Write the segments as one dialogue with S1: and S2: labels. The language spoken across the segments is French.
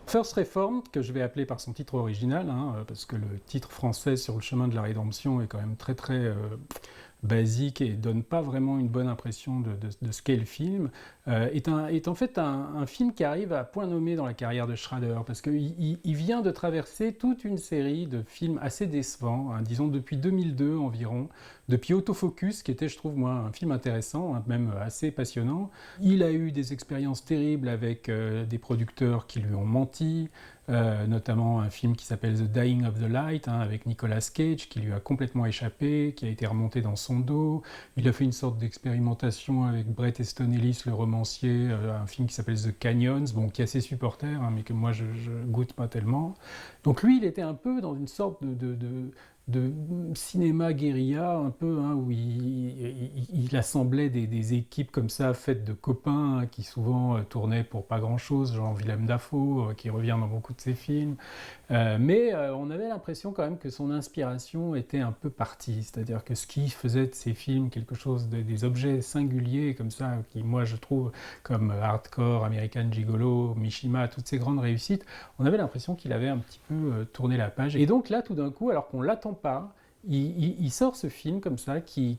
S1: First Reformed, que je vais appeler par son titre original, hein, parce que le titre français Sur le chemin de la rédemption est quand même très très basique et donne pas vraiment une bonne impression de ce qu'est le film, est en fait un film qui arrive à point nommé dans la carrière de Schrader, parce qu'il vient de traverser toute une série de films assez décevants, hein, disons depuis 2002 environ, depuis Autofocus, qui était, je trouve, moi, un film intéressant, hein, même assez passionnant. Il a eu des expériences terribles avec des producteurs qui lui ont menti, notamment un film qui s'appelle The Dying of the Light, hein, avec Nicolas Cage, qui lui a complètement échappé, qui a été remonté dans son dos. Il a fait une sorte d'expérimentation avec Bret Easton Ellis, le romancier, un film qui s'appelle The Canyons, bon, qui a ses supporters, hein, mais que moi je goûte pas tellement. Donc lui, il était un peu dans une sorte de cinéma guérilla, un peu, hein, où il assemblait des équipes comme ça, faites de copains, hein, qui souvent tournaient pour pas grand-chose, genre Willem Dafoe, qui revient dans beaucoup de ses films. Mais on avait l'impression quand même que son inspiration était un peu partie, c'est-à-dire que ce qui faisait de ces films quelque chose des objets singuliers comme ça, qui moi je trouve comme Hardcore, American Gigolo, Mishima, toutes ces grandes réussites, on avait l'impression qu'il avait un petit peu tourné la page. Et donc là, tout d'un coup, alors qu'on l'attend pas, il sort ce film comme ça qui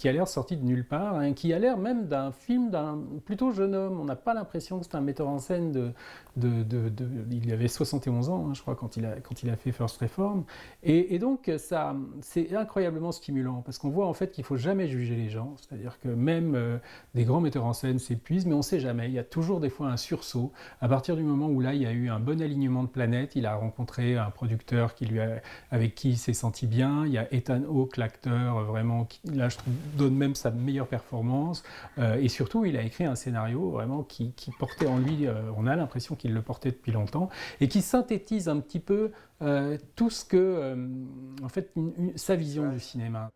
S1: a l'air sorti de nulle part, hein, qui a l'air même d'un film d'un plutôt jeune homme. On n'a pas l'impression que c'est un metteur en scène il avait 71 ans, hein, je crois, quand il a fait First Reform. Et donc, ça, c'est incroyablement stimulant, parce qu'on voit en fait qu'il ne faut jamais juger les gens. C'est-à-dire que même des grands metteurs en scène s'épuisent, mais on ne sait jamais. Il y a toujours des fois un sursaut. À partir du moment où là, il y a eu un bon alignement de planètes, il a rencontré un producteur avec qui il s'est senti bien. Il y a Ethan Hawke, l'acteur, vraiment, qui, là, je trouve, donne même sa meilleure performance. Et surtout, il a écrit un scénario vraiment qui portait en lui, on a l'impression qu'il le portait depuis longtemps, et qui synthétise un petit peu tout ce que, en fait, sa vision du cinéma.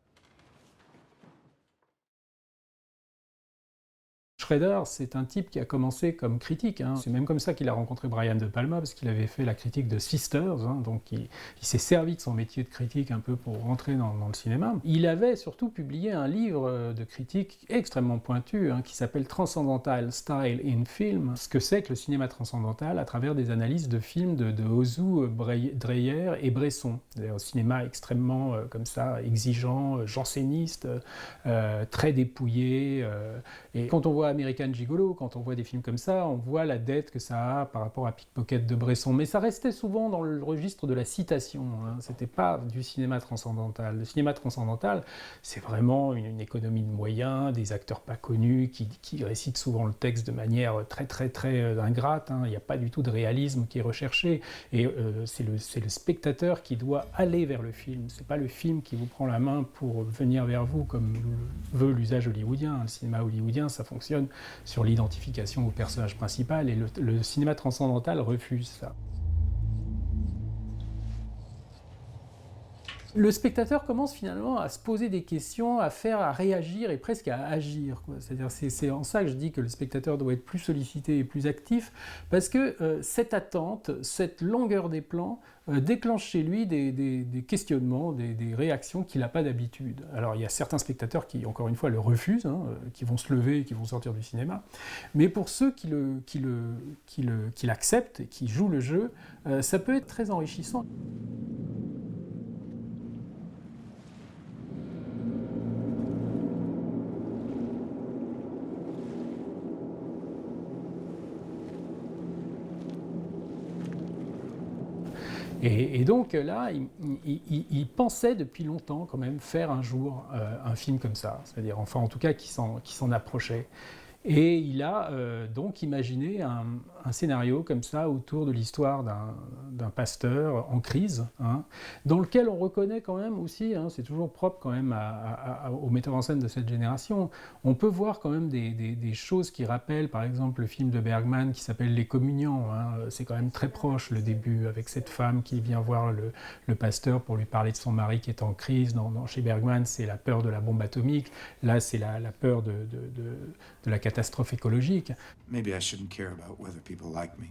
S1: Schrader, c'est un type qui a commencé comme critique, hein. C'est même comme ça qu'il a rencontré Brian De Palma, parce qu'il avait fait la critique de Sisters, hein, donc il s'est servi de son métier de critique un peu pour rentrer dans le cinéma. Il avait surtout publié un livre de critique extrêmement pointu, hein, qui s'appelle Transcendental Style in Film, ce que c'est que le cinéma transcendantal à travers des analyses de films de Ozu, Dreyer et Bresson. Un cinéma extrêmement comme ça, exigeant, janséniste, très dépouillé. Et quand on voit American Gigolo, quand on voit des films comme ça, on voit la dette que ça a par rapport à Pickpocket de Bresson. Mais ça restait souvent dans le registre de la citation, hein. C'était pas du cinéma transcendantal. Le cinéma transcendantal, c'est vraiment une économie de moyens, des acteurs pas connus qui récitent souvent le texte de manière très très très ingrate, hein. Il n'y a pas du tout de réalisme qui est recherché. Et c'est le spectateur qui doit aller vers le film. C'est pas le film qui vous prend la main pour venir vers vous, comme veut l'usage hollywoodien. Le cinéma hollywoodien, ça fonctionne sur l'identification au personnage principal, et le cinéma transcendantal refuse ça. Le spectateur commence finalement à se poser des questions, à réagir et presque à agir, quoi. C'est-à-dire, c'est en ça que je dis que le spectateur doit être plus sollicité et plus actif, parce que cette attente, cette longueur des plans, déclenche chez lui des questionnements, des réactions qu'il n'a pas d'habitude. Alors il y a certains spectateurs qui, encore une fois, le refusent, hein, qui vont se lever et qui vont sortir du cinéma, mais pour ceux qui l'acceptent et qui jouent le jeu, ça peut être très enrichissant. Et donc là, il pensait depuis longtemps quand même faire un jour un film comme ça, c'est-à-dire, enfin en tout cas qui s'en approchait. Et il a donc imaginé un scénario comme ça autour de l'histoire d'un pasteur en crise, hein, dans lequel on reconnaît quand même aussi, hein, c'est toujours propre quand même aux metteurs en scène de cette génération, on peut voir quand même des choses qui rappellent par exemple le film de Bergman qui s'appelle Les Communiants, hein. C'est quand même très proche le début, avec cette femme qui vient voir le pasteur pour lui parler de son mari qui est en crise. Chez Bergman, c'est la peur de la bombe atomique, là c'est la peur de la catastrophe écologique.
S2: Maybe I shouldn't care about whether people like me.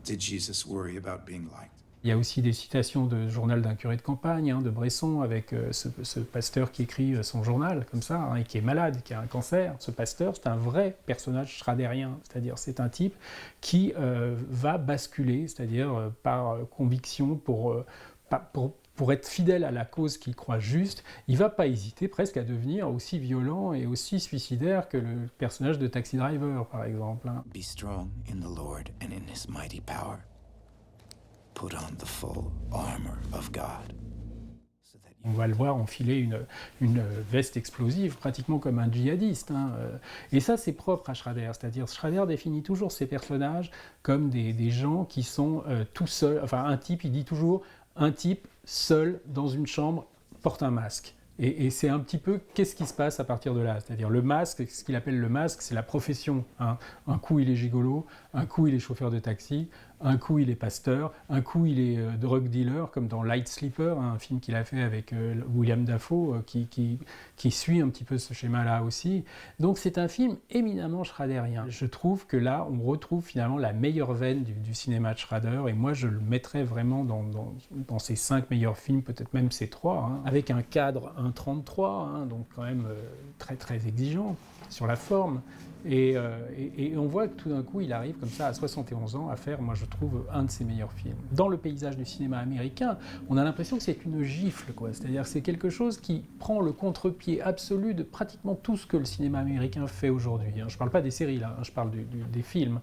S2: Did Jesus worry about being liked?
S1: Il y a aussi des citations de journal d'un curé de campagne, hein, de Bresson, avec ce pasteur qui écrit son journal, comme ça, hein, et qui est malade, qui a un cancer. Ce pasteur, c'est un vrai personnage schraderien, c'est-à-dire c'est un type qui va basculer, c'est-à-dire par conviction, pour être fidèle à la cause qu'il croit juste, il ne va pas hésiter presque à devenir aussi violent et aussi suicidaire que le personnage de Taxi Driver, par exemple. Hein.
S2: Be strong in the Lord and in his mighty power. Put on the full armor of God.
S1: On va le voir enfiler une veste explosive, pratiquement comme un djihadiste. Hein. Et ça, c'est propre à Schrader. C'est-à-dire, Schrader définit toujours ses personnages comme des gens qui sont tout seuls. Enfin, un type, il dit toujours, un type seul dans une chambre porte un masque. Et c'est un petit peu qu'est-ce qui se passe à partir de là. C'est-à-dire le masque, ce qu'il appelle le masque, c'est la profession. Hein. Un coup, il est gigolo, un coup, il est chauffeur de taxi, un coup, il est pasteur, un coup, il est drug dealer, comme dans Light Sleeper, hein, un film qu'il a fait avec William Dafoe, qui suit un petit peu ce schéma-là aussi. Donc c'est un film éminemment schraderien. Je trouve que là, on retrouve finalement la meilleure veine du cinéma de Schrader, et moi, je le mettrais vraiment dans ses 5 meilleurs films, peut-être même ses 3, hein, avec un cadre 1,33, hein, donc quand même très très exigeant sur la forme. Et on voit que tout d'un coup, il arrive comme ça à 71 ans à faire, moi je trouve, un de ses meilleurs films. Dans le paysage du cinéma américain, on a l'impression que c'est une gifle, quoi. C'est-à-dire que c'est quelque chose qui prend le contre-pied absolu de pratiquement tout ce que le cinéma américain fait aujourd'hui. Je ne parle pas des séries, là, je parle des films,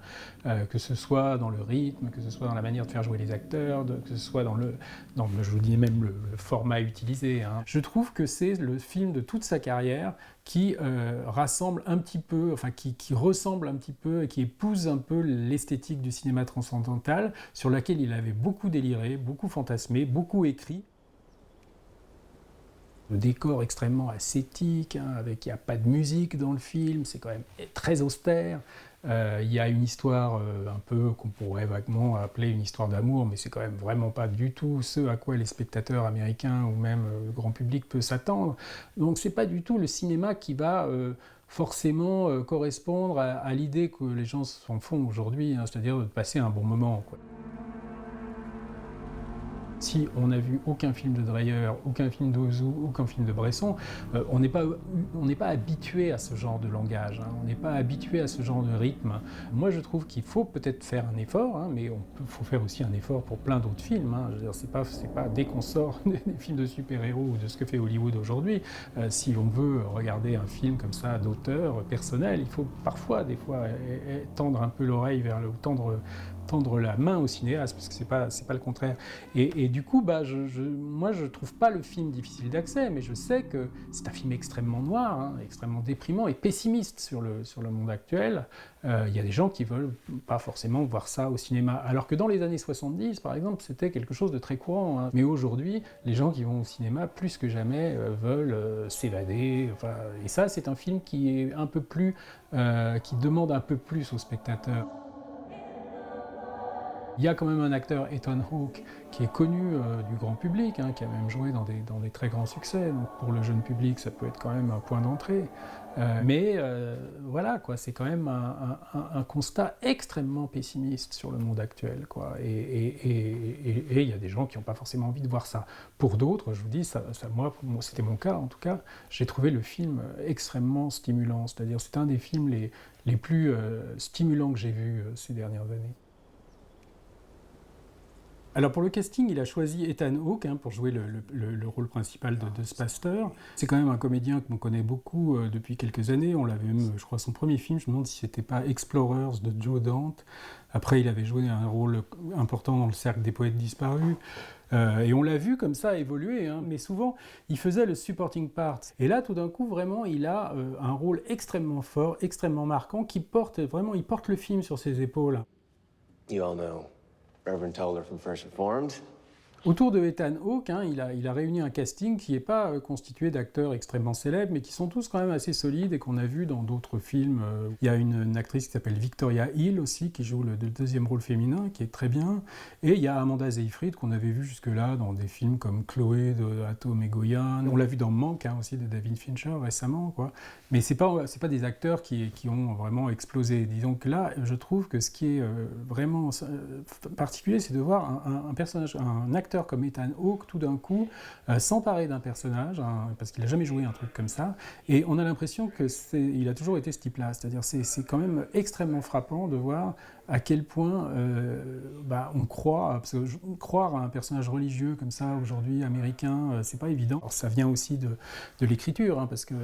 S1: que ce soit dans le rythme, que ce soit dans la manière de faire jouer les acteurs, que ce soit je vous dis même le format utilisé. Hein. Je trouve que c'est le film de toute sa carrière qui rassemble un petit peu, enfin qui ressemble un petit peu et qui épouse un peu l'esthétique du cinéma transcendantal, sur laquelle il avait beaucoup déliré, beaucoup fantasmé, beaucoup écrit. Le décor extrêmement ascétique, hein, il n'y a pas de musique dans le film, c'est quand même très austère. Il y a une histoire un peu qu'on pourrait vaguement appeler une histoire d'amour, mais c'est quand même vraiment pas du tout ce à quoi les spectateurs américains ou même le grand public peut s'attendre. Donc c'est pas du tout le cinéma qui va forcément correspondre à l'idée que les gens s'en font aujourd'hui, hein, c'est-à-dire de passer un bon moment, quoi. Si on n'a vu aucun film de Dreyer, aucun film d'Ozu, aucun film de Bresson, on n'est pas habitué à ce genre de langage, hein, on n'est pas habitué à ce genre de rythme. Moi, je trouve qu'il faut peut-être faire un effort, hein, mais il faut faire aussi un effort pour plein d'autres films. Hein. Je veux dire, c'est pas dès qu'on sort des films de super-héros ou de ce que fait Hollywood aujourd'hui. Si on veut regarder un film comme ça d'auteur personnel, il faut parfois, des fois, tendre un peu l'oreille tendre la main au cinéaste, parce que c'est pas le contraire. Et du coup, moi, je trouve pas le film difficile d'accès, mais je sais que c'est un film extrêmement noir, hein, extrêmement déprimant et pessimiste sur le monde actuel. Il y a des gens qui veulent pas forcément voir ça au cinéma, alors que dans les années 70, par exemple, c'était quelque chose de très courant. Hein. Mais aujourd'hui, les gens qui vont au cinéma, plus que jamais, veulent s'évader. Enfin, et ça, c'est un film qui est un peu plus, qui demande un peu plus aux spectateurs. Il y a quand même un acteur, Ethan Hawke, qui est connu du grand public, hein, qui a même joué dans des très grands succès. Donc pour le jeune public, ça peut être quand même un point d'entrée. Mais voilà, quoi, c'est quand même un constat extrêmement pessimiste sur le monde actuel, quoi. Et il y a des gens qui n'ont pas forcément envie de voir ça. Pour d'autres, je vous dis, moi, c'était mon cas en tout cas, j'ai trouvé le film extrêmement stimulant. C'est-à-dire, c'est un des films les plus stimulants que j'ai vus ces dernières années. Alors pour le casting, il a choisi Ethan Hawke, hein, pour jouer le rôle principal de ce pasteur. C'est quand même un comédien qu'on connaît beaucoup depuis quelques années. On l'avait même, je crois, son premier film, je me demande si c'était pas Explorers de Joe Dante. Après, il avait joué un rôle important dans le Cercle des poètes disparus. Et on l'a vu comme ça évoluer, hein, mais souvent, il faisait le supporting part. Et là, tout d'un coup, vraiment, il a un rôle extrêmement fort, extrêmement marquant, il porte le film sur ses épaules.
S3: You all know Reverend Toller from First Reformed.
S1: Autour de Ethan Hawke, hein, il a réuni un casting qui n'est pas constitué d'acteurs extrêmement célèbres, mais qui sont tous quand même assez solides et qu'on a vu dans d'autres films. Il y a une actrice qui s'appelle Victoria Hill aussi, qui joue le deuxième rôle féminin, qui est très bien. Et il y a Amanda Seyfried, qu'on avait vu jusque-là dans des films comme Chloé de Atom et Goyan. On l'a vu dans Manque, hein, aussi, de David Fincher récemment, quoi. Mais c'est pas des acteurs qui ont vraiment explosé. Disons que là, je trouve que ce qui est vraiment particulier, c'est de voir un personnage, un acteur comme Ethan Hawke, tout d'un coup, s'emparer d'un personnage, hein, parce qu'il n'a jamais joué un truc comme ça, et on a l'impression qu'il a toujours été ce type-là. C'est-à-dire, c'est quand même extrêmement frappant de voir à quel point on croit, parce que croire à un personnage religieux comme ça aujourd'hui américain, c'est pas évident. Alors, ça vient aussi de l'écriture, hein, parce que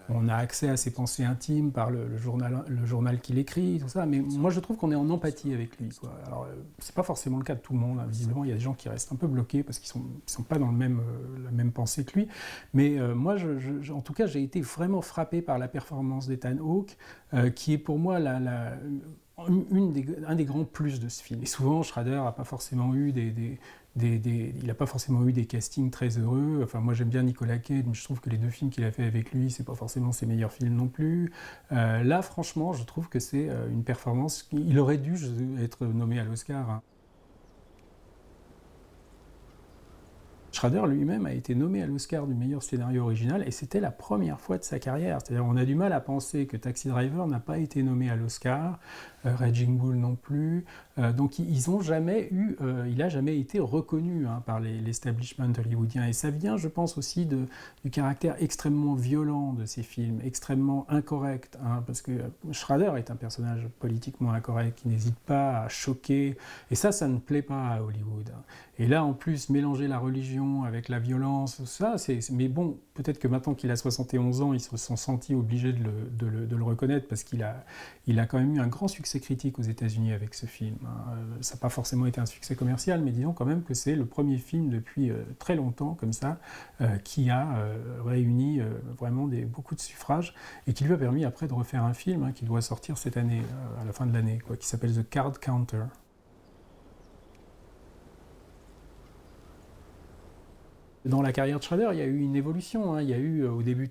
S1: on a accès à ses pensées intimes par le journal qu'il écrit, tout ça. Mais moi, je trouve qu'on est en empathie avec lui, quoi. Alors, c'est pas forcément le cas de tout le monde, hein. Visiblement, il y a des gens qui restent un peu bloqués parce qu'ils sont pas dans la même pensée que lui. Mais moi, en tout cas, j'ai été vraiment frappé par la performance d'Ethan Hawke, qui est pour moi un des grands plus de ce film. Et souvent, Schrader n'a pas forcément eu il n'a pas forcément eu des castings très heureux. Enfin, moi, j'aime bien Nicolas Cage, mais je trouve que les deux films qu'il a fait avec lui, c'est pas forcément ses meilleurs films non plus. Là, franchement, je trouve que c'est une performance. Il aurait dû être nommé à l'Oscar, hein. Schrader lui-même a été nommé à l'Oscar du meilleur scénario original et c'était la première fois de sa carrière. C'est-à-dire on a du mal à penser que Taxi Driver n'a pas été nommé à l'Oscar, Raging Bull non plus. Donc ils ont jamais eu, il n'a jamais été reconnu, hein, par l'establishment hollywoodien. Et ça vient, je pense, aussi du caractère extrêmement violent de ces films, extrêmement incorrect, hein, parce que Schrader est un personnage politiquement incorrect qui n'hésite pas à choquer. Et ça ne plaît pas à Hollywood, hein. Et là, en plus, mélanger la religion avec la violence, ça, mais bon, peut-être que maintenant qu'il a 71 ans, ils se sont sentis obligés de le reconnaître parce qu'il a quand même eu un grand succès critique aux États-Unis avec ce film, hein. Ça n'a pas forcément été un succès commercial, mais disons quand même que c'est le premier film depuis très longtemps, comme ça, qui a réuni vraiment beaucoup de suffrages et qui lui a permis après de refaire un film, hein, qui doit sortir cette année, à la fin de l'année, quoi, qui s'appelle The Card Counter. Dans la carrière de Schrader, il y a eu une évolution, hein. Il y a eu au début,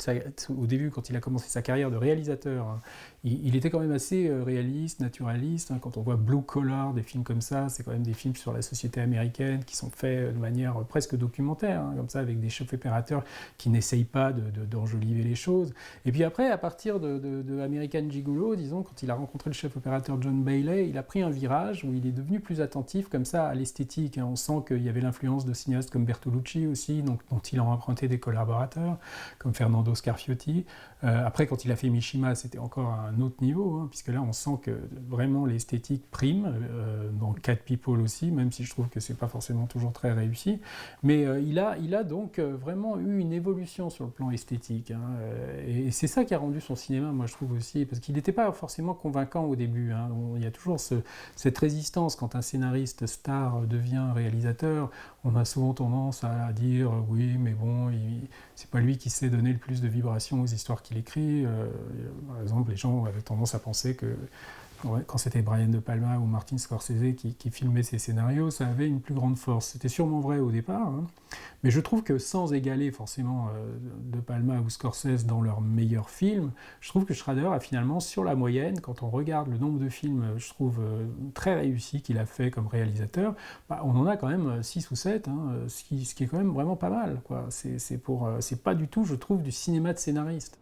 S1: quand il a commencé sa carrière de réalisateur, hein, il était quand même assez réaliste, naturaliste, hein. Quand on voit Blue Collar, des films comme ça, c'est quand même des films sur la société américaine qui sont faits de manière presque documentaire, hein, comme ça, avec des chefs opérateurs qui n'essayent pas d'enjoliver les choses. Et puis après, à partir de American Gigolo, disons, quand il a rencontré le chef opérateur John Bailey, il a pris un virage où il est devenu plus attentif comme ça à l'esthétique, hein. On sent qu'il y avait l'influence de cinéastes comme Bertolucci aussi, donc, dont il a emprunté des collaborateurs, comme Fernando Scarfiotti. Après, quand il a fait Mishima, c'était encore à un autre niveau, hein, puisque là, on sent que vraiment l'esthétique prime, dans Cat People aussi, même si je trouve que c'est pas forcément toujours très réussi. Mais il a donc vraiment eu une évolution sur le plan esthétique, hein, et c'est ça qui a rendu son cinéma, moi je trouve aussi, parce qu'il n'était pas forcément convaincant au début, hein. Il y a toujours cette résistance quand un scénariste star devient réalisateur. On a souvent tendance à dire oui, mais bon, c'est pas lui qui sait donner le plus de vibrations aux histoires qu'il écrit. Par exemple, les gens avaient tendance à penser que quand c'était Brian De Palma ou Martin Scorsese qui filmaient ces scénarios, ça avait une plus grande force. C'était sûrement vrai au départ, hein, mais je trouve que sans égaler forcément De Palma ou Scorsese dans leurs meilleurs films, je trouve que Schrader a finalement, sur la moyenne, quand on regarde le nombre de films, je trouve très réussis qu'il a fait comme réalisateur, on en a quand même 6 ou 7, hein, ce qui est quand même vraiment pas mal, quoi. C'est pas du tout, je trouve, du cinéma de scénariste.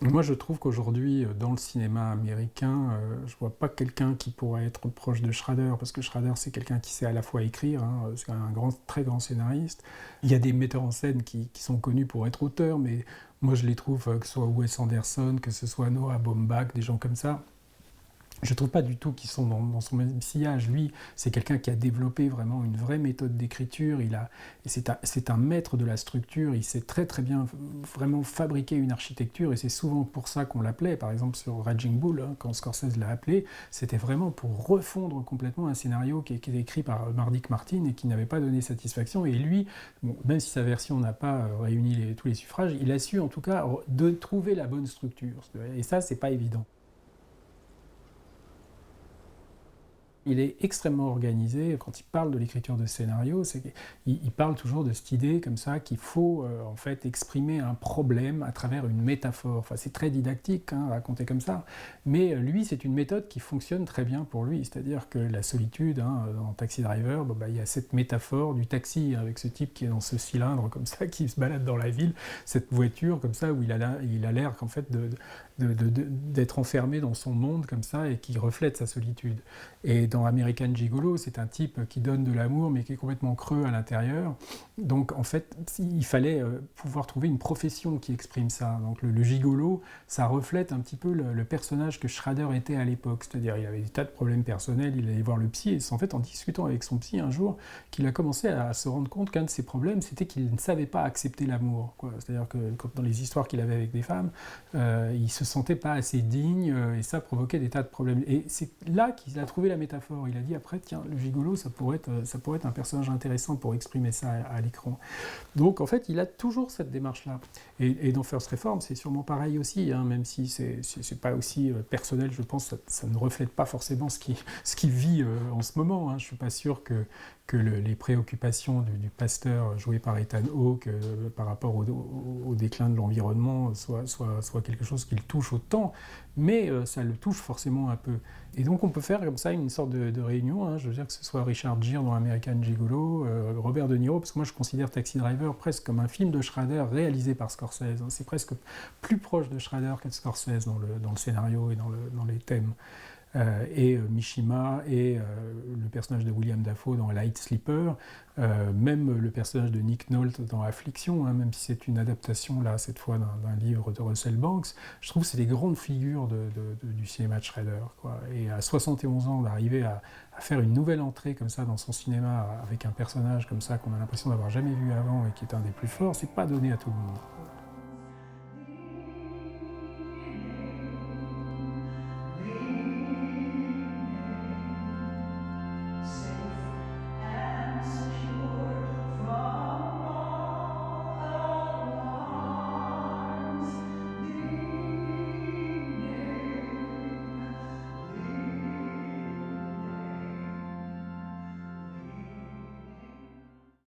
S1: Moi, je trouve qu'aujourd'hui, dans le cinéma américain, je vois pas quelqu'un qui pourrait être proche de Schrader, parce que Schrader, c'est quelqu'un qui sait à la fois écrire, hein, c'est un très grand scénariste. Il y a des metteurs en scène qui sont connus pour être auteurs, mais moi, je les trouve, que ce soit Wes Anderson, que ce soit Noah Baumbach, des gens comme ça, je ne trouve pas du tout qu'ils sont dans son même sillage. Lui, c'est quelqu'un qui a développé vraiment une vraie méthode d'écriture. C'est un maître de la structure. Il sait très très bien vraiment fabriquer une architecture. Et c'est souvent pour ça qu'on l'appelait. Par exemple, sur Raging Bull, hein, quand Scorsese l'a appelé, c'était vraiment pour refondre complètement un scénario qui était écrit par Mardik Martin et qui n'avait pas donné satisfaction. Et lui, bon, même si sa version n'a pas réuni tous les suffrages, il a su en tout cas de trouver la bonne structure. Et ça, c'est pas évident. Il est extrêmement organisé. Quand il parle de l'écriture de scénario, il parle toujours de cette idée comme ça qu'il faut en fait exprimer un problème à travers une métaphore. Enfin, c'est très didactique, hein, raconter comme ça, mais lui, c'est une méthode qui fonctionne très bien pour lui. C'est-à-dire que la solitude, hein, dans Taxi Driver, il y a cette métaphore du taxi avec ce type qui est dans ce cylindre comme ça, qui se balade dans la ville, cette voiture comme ça où il a l'air qu'en fait d'être enfermé dans son monde comme ça et qui reflète sa solitude. Et dans American Gigolo, c'est un type qui donne de l'amour mais qui est complètement creux à l'intérieur. Donc en fait, il fallait pouvoir trouver une profession qui exprime ça. Donc le gigolo, ça reflète un petit peu le personnage que Schrader était à l'époque. C'est-à-dire il avait des tas de problèmes personnels, il allait voir le psy et c'est en fait en discutant avec son psy un jour qu'il a commencé à se rendre compte qu'un de ses problèmes, c'était qu'il ne savait pas accepter l'amour, quoi. C'est-à-dire que dans les histoires qu'il avait avec des femmes, il se sentait pas assez digne et ça provoquait des tas de problèmes. Et c'est là qu'il a trouvé la métaphore. Il a dit après, tiens, le gigolo, ça pourrait être un personnage intéressant pour exprimer ça à l'écran. Donc en fait, il a toujours cette démarche-là. Et dans First Reform, c'est sûrement pareil aussi, hein, même si c'est pas aussi personnel, je pense, ça ne reflète pas forcément ce qu'il vit en ce moment. Hein. Je suis pas sûr que les préoccupations du pasteur joué par Ethan Hawke par rapport au déclin de l'environnement soit quelque chose qui le touche autant, mais ça le touche forcément un peu. Et donc on peut faire comme ça une sorte de réunion, hein, je veux dire que ce soit Richard Gere dans American Gigolo, Robert De Niro, parce que moi je considère Taxi Driver presque comme un film de Schrader réalisé par Scorsese. Hein. C'est presque plus proche de Schrader que de Scorsese dans le scénario et dans les thèmes. Et Mishima et le personnage de William Dafoe dans Light Sleeper, même le personnage de Nick Nolte dans Affliction, hein, même si c'est une adaptation là cette fois d'un livre de Russell Banks, je trouve que c'est des grandes figures du cinéma de Schrader, quoi. Et à 71 ans d'arriver à faire une nouvelle entrée comme ça dans son cinéma avec un personnage comme ça qu'on a l'impression d'avoir jamais vu avant et qui est un des plus forts, c'est pas donné à tout le monde.